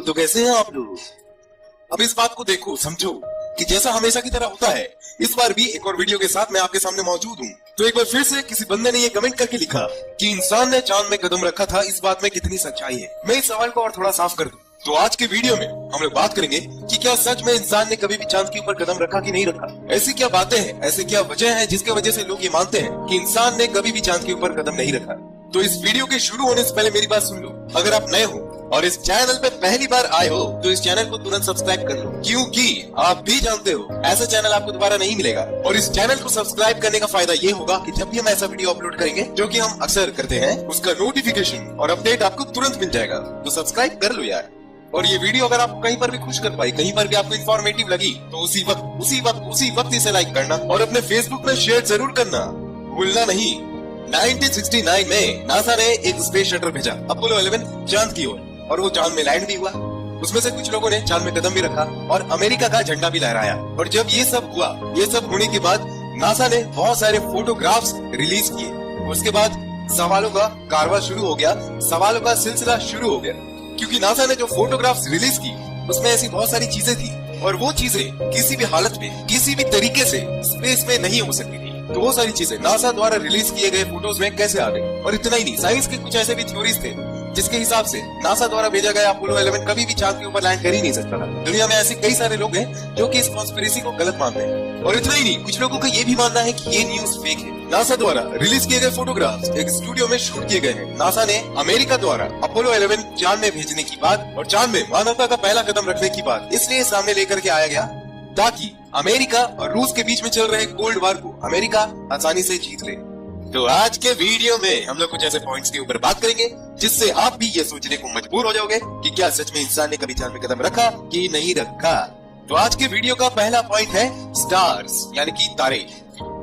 तो कैसे हैं आप लोग? अब इस बात को देखो, समझो कि जैसा हमेशा की तरह होता है, इस बार भी एक और वीडियो के साथ मैं आपके सामने मौजूद हूँ। तो एक बार फिर से किसी बंदे ने ये कमेंट करके लिखा कि इंसान ने चांद में कदम रखा था, इस बात में कितनी सच्चाई है। मैं इस सवाल को और थोड़ा साफ कर दूं तो आज के वीडियो में हम लोग बात करेंगे कि क्या सच में इंसान ने कभी भी चांद के ऊपर कदम रखा कि नहीं रखा। ऐसी क्या बातें हैं, ऐसे क्या वजह है जिसके वजह से लोग ये मानते हैं कि इंसान ने कभी भी चांद के ऊपर कदम नहीं रखा। तो इस वीडियो के शुरू होने से पहले मेरी बात सुन लो। अगर आप नए हो और इस चैनल पे पहली बार आए हो तो इस चैनल को तुरंत सब्सक्राइब कर लो, क्योंकि आप भी जानते हो ऐसा चैनल आपको दोबारा नहीं मिलेगा। और इस चैनल को सब्सक्राइब करने का फायदा ये होगा कि जब भी हम ऐसा वीडियो अपलोड करेंगे, जो कि हम अक्सर करते हैं, उसका नोटिफिकेशन और अपडेट आपको तुरंत मिल जाएगा। तो सब्सक्राइब कर लो यार। और ये वीडियो अगर आपको कहीं पर भी खुश कर पाई, कहीं पर भी आपको इन्फॉर्मेटिव लगी, तो उसी वक्त इसे लाइक करना और अपने फेसबुक में शेयर जरूर करना भूलना नहीं। 1969 में नासा ने एक स्पेस शटल भेजा अपोलो 11 चांद की ओर, और वो चांद में लैंड भी हुआ। उसमें से कुछ लोगों ने चांद में कदम भी रखा और अमेरिका का झंडा भी लहराया। और जब ये सब हुआ, ये सब होने के बाद नासा ने बहुत सारे फोटोग्राफ्स रिलीज किए। उसके बाद सवालों का कारवा शुरू हो गया, सवालों का सिलसिला शुरू हो गया, क्योंकि नासा ने जो फोटोग्राफ्स रिलीज की उसमें ऐसी बहुत सारी चीजें थी और वो चीजें किसी भी हालत में, किसी भी तरीके से स्पेस में नहीं हो सकती थी। तो वो सारी चीजें नासा द्वारा रिलीज किए गए फोटोज में कैसे आ गई। और इतना ही नहीं, साइंस के कुछ ऐसे भी थ्योरीज थे जिसके हिसाब से नासा द्वारा भेजा गया अपोलो 11 कभी भी चांद के ऊपर लैंड कर ही नहीं सकता था। दुनिया में ऐसे कई सारे लोग हैं जो कि इस कॉन्स्पिरेसी को गलत मानते हैं। और इतना ही नहीं, कुछ लोगों का ये भी मानना है कि ये न्यूज फेक है। नासा द्वारा रिलीज किए गए फोटोग्राफ्स एक स्टूडियो में शूट किए गए हैं। नासा ने अमेरिका द्वारा अपोलो 11 चांद में भेजने की बात और चांद में मानवता का पहला कदम रखने की बात इसलिए सामने लेकर के आया गया ताकि अमेरिका और रूस के बीच में चल रहे कोल्ड वार को अमेरिका आसानी से जीत ले। तो आज के वीडियो में हम लोग कुछ ऐसे पॉइंट्स के ऊपर बात करेंगे जिससे आप भी ये सोचने को मजबूर हो जाओगे कि क्या सच में इंसान ने कभी चांद में कदम रखा कि नहीं रखा। तो आज के वीडियो का पहला पॉइंट है स्टार्स, यानी कि तारे।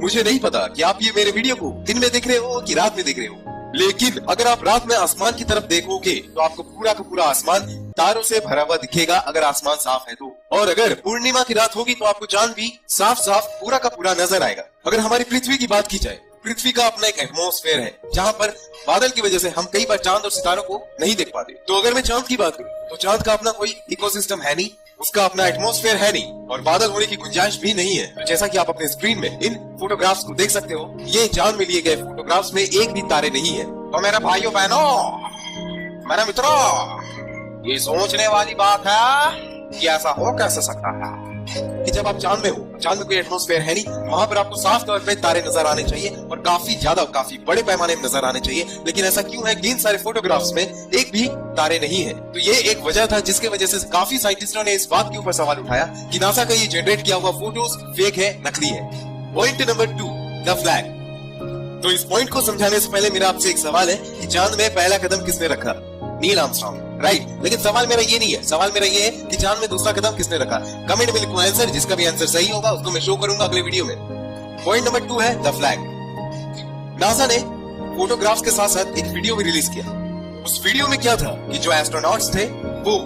मुझे नहीं पता कि आप ये मेरे वीडियो को दिन में देख रहे हो कि रात में देख रहे हो, लेकिन अगर आप रात में आसमान की तरफ देखोगे तो आपको पूरा का पूरा आसमान तारों से भरा हुआ दिखेगा, अगर आसमान साफ है तो। और अगर पूर्णिमा की रात होगी तो आपको चांद भी साफ साफ पूरा का पूरा नजर आएगा। अगर हमारी पृथ्वी की बात की जाए, पृथ्वी का अपना एक एटमॉस्फेयर है जहाँ पर बादल की वजह से हम कई बार चांद और सितारों को नहीं देख पाते। तो अगर मैं चांद की बात करूँ तो चांद का अपना कोई इकोसिस्टम है नहीं, उसका अपना एटमॉस्फेयर है नहीं और बादल होने की गुंजाइश भी नहीं है। तो जैसा कि आप अपने स्क्रीन में इन फोटोग्राफ्स को देख सकते हो, ये चांद में लिए गए फोटोग्राफ्स में एक भी तारे नहीं है। तो मेरे भाइयों बहनों, मेरे मित्रों, ये सोचने वाली बात है कि ऐसा हो कैसे सकता है कि जब आप चांद में हो, चांद में कोई एटमॉस्फेयर है नहीं, वहाँ पर आपको साफ तौर पे तारे नजर आने चाहिए और काफी ज्यादा, काफी बड़े पैमाने में नजर आने चाहिए। लेकिन ऐसा क्यों है कि इन सारे फोटोग्राफ्स में एक भी तारे नहीं है? तो ये एक वजह था जिसके वजह से काफी साइंटिस्टों ने इस बात के ऊपर सवाल उठाया कि नासा का ये जनरेट किया हुआ फोटोज फेक है, नकली है। Point number 2, the flag. तो इस पॉइंट को समझाने से पहले मेरा आपसे एक सवाल है कि चांद में पहला कदम किसने रखा? Neil Armstrong, right. लेकिन सवाल मेरा ये नहीं है, सवाल मेरा ये है कि चांद में दूसरा कदम किसने रखा। कमेंट में लिखो आंसर, जिसका भी आंसर सही होगा उसको मैं शो करूंगा अगले वीडियो में। पॉइंट नंबर 2 है द फ्लैग। नासा ने फोटोग्राफ्स के साथ साथ एक वीडियो भी रिलीज किया। उस वीडियो में क्या था कि जो एस्ट्रोनॉट्स थे वो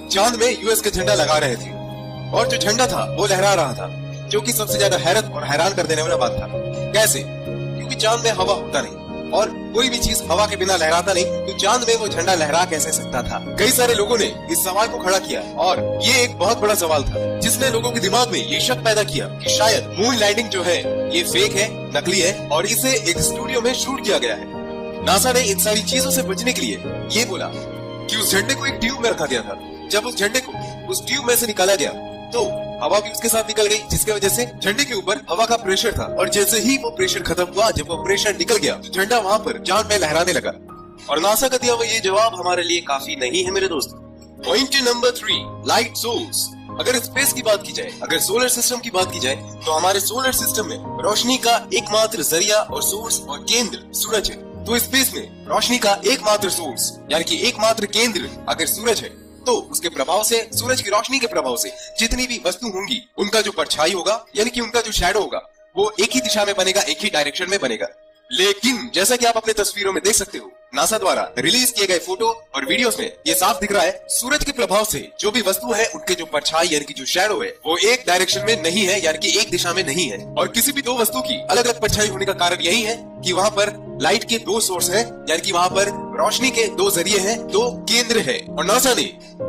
चांद में यूएस का झंडा लगा रहे थे और जो झंडा था वो लहरा रहा था, जो कि सबसे ज्यादा हैरत और हैरान कर देने वाला बात था। कैसे? क्योंकि चांद में हवा होता नहीं और कोई भी चीज हवा के बिना लहराता नहीं, तो चांद में वो झंडा लहरा कैसे सकता था? कई सारे लोगों ने इस सवाल को खड़ा किया और ये एक बहुत बड़ा सवाल था जिसने लोगों के दिमाग में ये शक पैदा किया कि शायद मून लैंडिंग जो है ये फेक है, नकली है और इसे एक स्टूडियो में शूट किया गया है। नासा ने इन सारी चीजों से बचने के लिए ये बोला कि उस झंडे को एक ट्यूब में रखा गया था। जब उस झंडे को उस ट्यूब में से निकाला गया तो हवा भी उसके साथ निकल गई, जिसकी वजह से झंडे के ऊपर हवा का प्रेशर था और जैसे ही वो प्रेशर खत्म हुआ, जब वो प्रेशर निकल गया तो झंडा वहाँ पर चांद में लहराने लगा। और नासा का दिया हुआ ये जवाब हमारे लिए काफी नहीं है मेरे दोस्त। Point number 3, light source. अगर स्पेस की बात की जाए, अगर सोलर सिस्टम की बात की जाए, तो हमारे सोलर सिस्टम में रोशनी का एकमात्र जरिया और सोर्स और केंद्र सूरज है। तो स्पेस में रोशनी का एकमात्र सोर्स यानी कि एकमात्र केंद्र अगर सूरज है, तो उसके प्रभाव से, सूरज की रोशनी के प्रभाव से जितनी भी वस्तु होंगी उनका जो परछाई होगा यानी कि उनका जो शैडो होगा वो एक ही दिशा में बनेगा, एक ही डायरेक्शन में बनेगा। लेकिन जैसा कि आप अपने तस्वीरों में देख सकते हो, नासा द्वारा रिलीज किए गए फोटो और वीडियोस में ये साफ दिख रहा है, सूरज के प्रभाव से जो भी वस्तु है उनके जो परछाई यानी कि जो शैडो है वो एक डायरेक्शन में नहीं है, यानी कि एक दिशा में नहीं है। और किसी भी दो वस्तु की अलग अलग परछाई होने का कारण यही है कि वहाँ पर लाइट के दो सोर्स है, यानी कि वहाँ पर रोशनी के दो जरिए हैं, दो केंद्र है। और नासा ने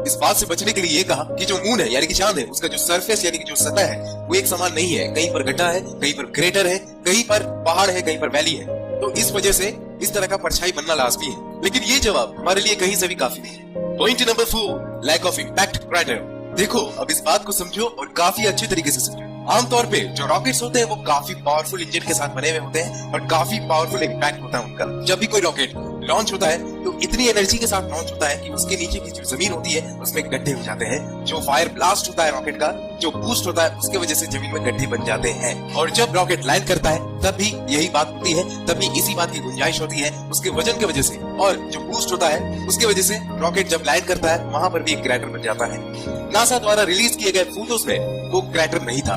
इस बात से बचने के लिए ये कहा कि जो मून है यानी कि चांद है, उसका जो सरफेस यानी कि जो सतह है वो एक समान नहीं है। कहीं पर गड्ढा है, कहीं पर क्रेटर है, कहीं पर पहाड़ है, कहीं पर वैली है। तो इस वजह से इस तरह का परछाई बनना लाजमी है। लेकिन ये जवाब हमारे लिए कहीं से भी काफी नहीं है। Point number 4, lack of impact crater. देखो अब इस बात को समझो और काफी अच्छे तरीके से समझो। आमतौर पे जो रॉकेट्स होते हैं वो काफी पावरफुल इंजन के साथ बने हुए होते हैं और काफी पावरफुल इम्पैक्ट होता है उनका। जब भी कोई रॉकेट लॉन्च होता है तो इतनी एनर्जी के साथ लॉन्च होता है कि उसके नीचे की जो जमीन होती है उसमें गड्ढे हो जाते हैं। जो फायर ब्लास्ट होता है रॉकेट का, जो बूस्ट होता है, उसके वजह से जमीन में गड्ढे बन जाते हैं। और जब रॉकेट लैंड करता है तब भी यही बात होती है, तभी इसी बात की गुंजाइश होती है उसके वजन की वजह से। और जो बूस्ट होता है उसके वजह से रॉकेट जब लैंड करता है वहां पर भी एक क्रैटर बन जाता है। नासा द्वारा रिलीज किए गए फोटोज में वो क्रैटर नहीं था।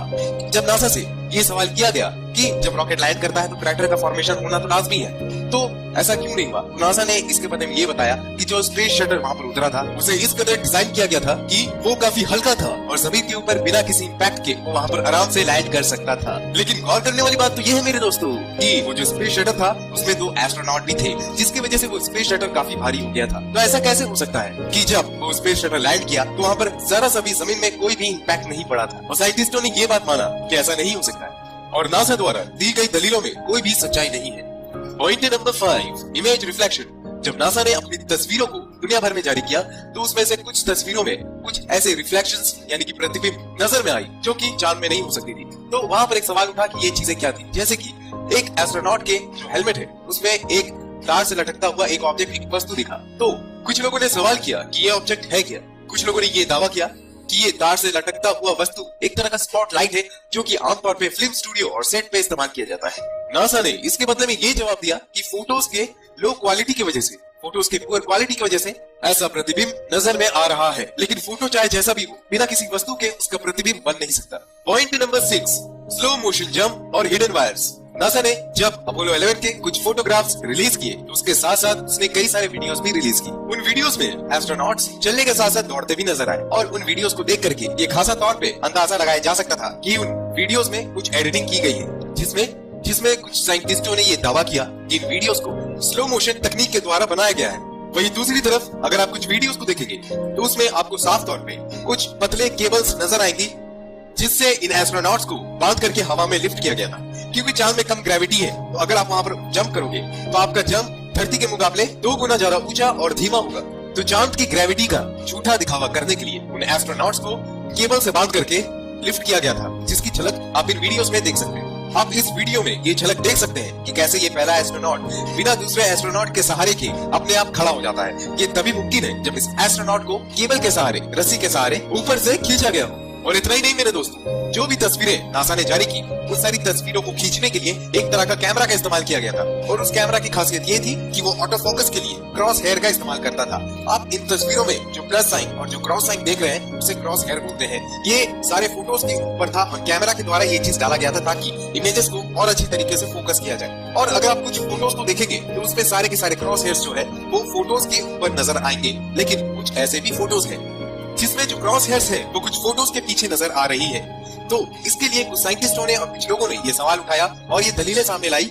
जब नासा से ये सवाल किया गया कि जब रॉकेट लैंड करता है तो क्रैटर का फॉर्मेशन होना तो लाजमी है, तो ऐसा क्यों नहीं हुआ? नासा ने इसके बारे में ये बताया कि जो स्पेस शटल वहां पर उतरा था उसे इस कदर डिजाइन किया गया था कि वो काफी हल्का था और जमीन के ऊपर बिना किसी इम्पैक्ट के वो वहां पर आराम से लैंड कर सकता था। लेकिन गौर करने वाली बात तो ये है मेरे दोस्तों कि वो जो स्पेस शटल था उसमें 2 एस्ट्रोनॉट भी थे, जिसकी वजह से वो स्पेस शटल काफी भारी हो गया था। तो ऐसा कैसे हो सकता है कि जब वो स्पेस शटल लैंड किया तो वहां पर जरा सा भी जमीन में कोई भी इम्पैक्ट नहीं पड़ा था? और साइंटिस्टों ने ये बात माना कि ऐसा नहीं हो सकता है और नासा द्वारा दी गई दलीलों में कोई भी सच्चाई नहीं है। Point number 5, image reflection. जब नासा ने अपनी तस्वीरों को दुनिया भर में जारी किया तो उसमें से कुछ तस्वीरों में कुछ ऐसे रिफ्लेक्शंस यानी कि प्रतिबिंब नजर में आई जो कि चांद में नहीं हो सकती थी। तो वहां पर एक सवाल उठा कि ये चीजें क्या थी। जैसे कि एक एस्ट्रोनॉट के जो हेलमेट है उसमें एक तार से लटकता हुआ एक ऑब्जेक्ट, एक वस्तु दिखा। तो कुछ लोगों ने सवाल किया कि ये ऑब्जेक्ट है क्या। कुछ लोगों ने ये दावा किया कि ये तार से लटकता हुआ वस्तु एक तरह का स्पॉटलाइट है जो कि आमतौर पे फिल्म स्टूडियो और सेट पे इस्तेमाल किया जाता है। नासा ने इसके बदले में ये जवाब दिया कि फोटोज के लो क्वालिटी की वजह से, फोटोज की पुअर क्वालिटी की वजह से ऐसा प्रतिबिंब नजर में आ रहा है। लेकिन फोटो चाहे जैसा भी हो, बिना किसी वस्तु के उसका प्रतिबिंब बन नहीं सकता। Point number 6, slow motion jump और हिडन वायर्स। नासा ने जब अपोलो 11 के कुछ फोटोग्राफ्स रिलीज किए तो उसके साथ साथ उसने कई सारे वीडियोस भी रिलीज की। उन वीडियोस में एस्ट्रोनॉट्स चलने के साथ साथ दौड़ते भी नजर आए और उन वीडियोस को देख करके ये खासा तौर पे अंदाजा लगाया जा सकता था कि उन वीडियोस में कुछ एडिटिंग की गई है, जिसमें कुछ साइंटिस्टों ने ये दावा किया कि इन वीडियोस को स्लो मोशन तकनीक के द्वारा बनाया गया है। वहीं दूसरी तरफ अगर आप कुछ वीडियोस को देखेंगे तो उसमें आपको साफ तौर पे कुछ पतले केबल्स नजर आएंगी जिससे इन एस्ट्रोनॉट्स को बांध करके हवा में लिफ्ट किया गया था। क्योंकि चांद में कम ग्रेविटी है तो अगर आप वहां पर जंप करोगे तो आपका जंप धरती के मुकाबले 2 गुना ज्यादा ऊंचा और धीमा होगा। तो चांद की ग्रेविटी का झूठा दिखावा करने के लिए उन एस्ट्रोनॉट्स को केबल से बांध करके लिफ्ट किया गया था, जिसकी झलक आप इन वीडियोस में देख सकते हैं। आप इस वीडियो में ये झलक देख सकते हैं कि कैसे ये पहला एस्ट्रोनॉट बिना दूसरे एस्ट्रोनॉट के सहारे के अपने आप खड़ा हो जाता है। ये तभी मुमकिन है जब इस एस्ट्रोनॉट को केबल के सहारे, रस्सी के सहारे ऊपर से खींचा गया हो। और इतना ही नहीं मेरे दोस्तों, जो भी तस्वीरें नासा ने जारी की उस सारी तस्वीरों को खींचने के लिए एक तरह का कैमरा का इस्तेमाल किया गया था। और उस कैमरा की खासियत ये थी कि वो ऑटो फोकस के लिए क्रॉस हेयर का इस्तेमाल करता था। आप इन तस्वीरों में जो प्लस साइन और जो क्रॉस साइन देख रहे हैं उसे क्रॉस हेयर बोलते हैं। ये सारे फोटोज के ऊपर था और कैमरा के द्वारा ये चीज डाला गया था ताकि इमेजेस को और अच्छी तरीके से फोकस किया जाए। और अगर आप कुछ फोटोज को देखेंगे तो उसमें सारे के सारे क्रॉस हेयर्स जो है वो फोटोज के ऊपर नजर आएंगे। लेकिन कुछ ऐसे भी फोटोज है जिसमें जो क्रॉस हेयर्स है वो कुछ फोटोज के पीछे नजर आ रही है। तो इसके लिए कुछ साइंटिस्टों ने और कुछ लोगों ने ये सवाल उठाया और ये दलीलें सामने लाई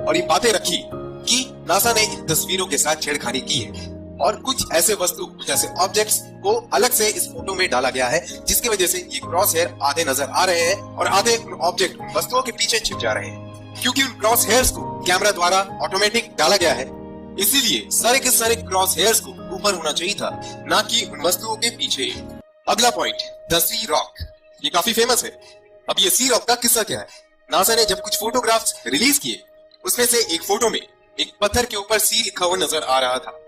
और ये बातें रखी कि नासा ने इन तस्वीरों के साथ छेड़खानी की है और कुछ ऐसे वस्तु जैसे ऑब्जेक्ट्स को अलग से इस फोटो में डाला गया है, जिसकी वजह से ये क्रॉस हेयर आधे नजर आ रहे हैं और आधे ऑब्जेक्ट वस्तुओं के पीछे छिप जा रहे हैं। क्योंकि उन क्रॉस हेयर्स को कैमरा द्वारा ऑटोमेटिक डाला गया है, इसीलिए सारे के सारे क्रॉस हेयर्स को ऊपर होना चाहिए था, ना कि उन वस्तुओं के पीछे। अगला पॉइंट, द सी रॉक। ये काफी फेमस है। अब ये सी रॉक का किस्सा क्या है? नासा ने जब कुछ फोटोग्राफ्स रिलीज किए उसमें से एक फोटो में एक पत्थर के ऊपर सी लिखा हुआ नजर आ रहा था।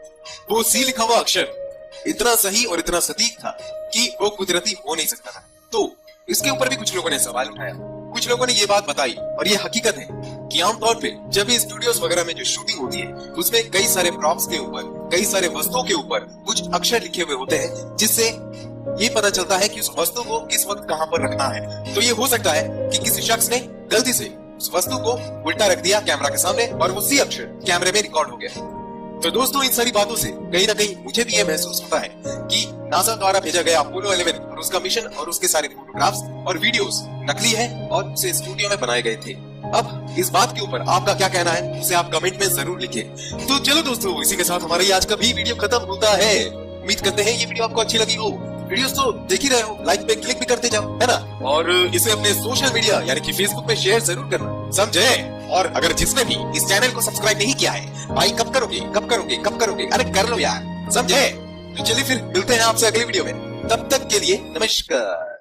वो सी लिखा हुआ अक्षर इतना सही और इतना सटीक था कि वो कुदरती हो नहीं सकता था। तो इसके ऊपर भी कुछ लोगों ने सवाल उठाया। कुछ लोगों ने ये बात बताई और ये हकीकत है कि आमतौर पे जब भी स्टूडियोज वगैरह में जो शूटिंग होती है उसमें कई सारे प्रॉप्स के ऊपर, कई सारे वस्तुओं के ऊपर कुछ अक्षर लिखे हुए होते हैं, जिससे ये पता चलता है कि उस वस्तु को किस वक्त कहां पर रखना है। तो ये हो सकता है कि किसी शख्स ने गलती से उस वस्तु को उल्टा रख दिया कैमरा के सामने और वो सी अक्षर कैमरे में रिकॉर्ड हो गया। तो दोस्तों, इन सारी बातों से कहीं ना कहीं मुझे भी ये महसूस होता है कि नासा द्वारा भेजा गया अपोलो 11 और उसका मिशन और उसके सारे फोटोग्राफ्स और वीडियोस नकली है और उसे स्टूडियो में बनाए गए थे। अब इस बात के ऊपर आपका क्या कहना है उसे आप कमेंट में जरूर लिखिए। तो चलो दोस्तों, इसी के साथ हमारा ये आज का भी वीडियो खत्म होता है। उम्मीद करते हैं ये वीडियो आपको अच्छी लगी हो। वीडियोस तो देख ही रहे हो, लाइक पे क्लिक भी करते जाओ, है ना। और इसे अपने सोशल मीडिया यानी कि फेसबुक पे शेयर जरूर करना, समझे। और अगर जिसने भी इस चैनल को सब्सक्राइब नहीं किया है, भाई कब करोगे कब करोगे कब करोगे, अरे कर लो यार, समझे। तो चलिए फिर मिलते हैं आपसे अगले वीडियो में, तब तक के लिए नमस्कार।